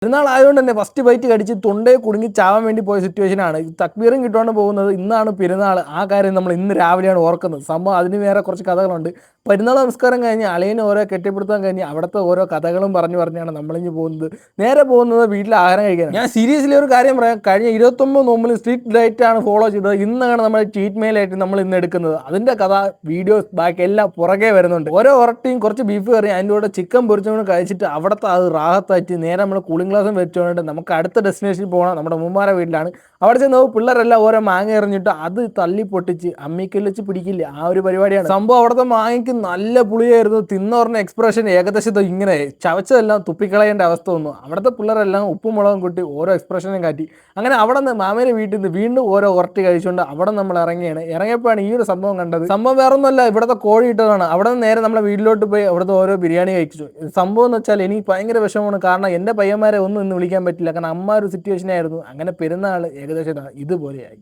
പെരുന്നാൾ ആയതുകൊണ്ട് തന്നെ ഫസ്റ്റ് ബൈറ്റ് കടിച്ച് തൊണ്ടയെ കുടുങ്ങി ചാവാൻ വേണ്ടി പോയ സിറ്റുവേഷനാണ്. തക്ബീറും കിട്ടുകൊണ്ട് പോകുന്നത്. ഇന്നാണ് പെരുന്നാൾ. ആ കാര്യം നമ്മൾ ഇന്ന് രാവിലെയാണ് ഓർക്കുന്നത്. സംഭവം അതിന് വേറെ കുറച്ച് കഥകളുണ്ട്. പെരുന്നാൾ നമസ്കാരം കഴിഞ്ഞ് അളിയന് ഓരോ കെട്ടിപ്പിടുത്തം കഴിഞ്ഞ് അവിടുത്തെ ഓരോ കഥകളും പറഞ്ഞാണ് നമ്മളിഞ്ഞ് പോകുന്നത്. നേരെ പോകുന്നത് വീട്ടിൽ ആഹാരം കഴിക്കാനാണ്. ഞാൻ സീരിയസ്ലി ഒരു കാര്യം പറയാം. കഴിഞ്ഞ 29 നോമ്പിൽ സ്ട്രിക്റ്റ് ഡയറ്റാണ് ഫോളോ ചെയ്തത്. ഇന്നാണ് നമ്മൾ ചീറ്റ് മെയിലായിട്ട് നമ്മൾ ഇന്ന് എടുക്കുന്നത്. അതിൻ്റെ കഥ, വീഡിയോസ്, ബാക്കി എല്ലാം പുറകെ വരുന്നുണ്ട്. ഓരോ ഒരട്ടിയും കുറച്ച് ബീഫ് കറി അതിൻ്റെ കൂടെ ചിക്കൻ പൊരിച്ചുകൊണ്ട് കഴിച്ചിട്ട് അവിടുത്തെ അത് റാഹത്തായിട്ട് നേരെ നമ്മൾ കൂളിംഗ് ഗ്ലാസും വെച്ചുകൊണ്ട് നമുക്ക് അടുത്ത ഡെസ്റ്റിനേഷനിൽ പോകണം. നമ്മുടെ ഉമ്മമാരുടെ വീട്ടിലാണ്. അവിടെ ചെന്ന് പിള്ളേരെല്ലാം ഓരോ മാങ്ങ എറിഞ്ഞിട്ട് അത് തള്ളി പൊട്ടിച്ച് അമ്മിക്കല്ല് വെച്ച് പിടിക്കില്ല, ആ ഒരു പരിപാടിയാണ് സംഭവം. അവിടുത്തെ മാങ്ങയ്ക്ക് നല്ല പുളിയായിരുന്നു. തിന്നോറിന് എക്സ്പ്രഷൻ ഏകദേശം ഇങ്ങനെ ചവച്ചതെല്ലാം തുപ്പിക്കളയേണ്ട അവസ്ഥ വന്നു. അവിടുത്തെ പിള്ളേരെല്ലാം ഉപ്പും മുളകും കൂട്ടി ഓരോ എക്സ്പ്രഷനും കാട്ടി. അങ്ങനെ അവിടെ നിന്ന് മാമയുടെ വീട്ടിൽ നിന്ന് വീണ്ടും ഓരോ ഉറട്ടി കഴിച്ചുകൊണ്ട് അവിടെ നമ്മൾ ഇറങ്ങിയപ്പോഴാണ് ഈ ഒരു സംഭവം കണ്ടത്. സംഭവം വേറൊന്നുമല്ല, ഇവിടുത്തെ കോഴി ഇട്ടതാണ്. അവിടെ നിന്ന് നേരെ നമ്മുടെ വീട്ടിലോട്ട് പോയി അവിടുത്തെ ഓരോ ബിരിയാണി കഴിച്ചു. സംഭവം എന്ന് വെച്ചാൽ എനിക്ക് ഭയങ്കര വിഷമമാണ്. കാരണം എൻ്റെ പയ്യന്മാരെ ഒന്നും ഇന്ന് വിളിക്കാൻ പറ്റില്ല. കാരണം അമ്മ ഒരു സിറ്റുവേഷൻ ആയിരുന്നു. അങ്ങനെ പെരുന്നാൾ ഏകദേശം ഇതുപോലെയായി.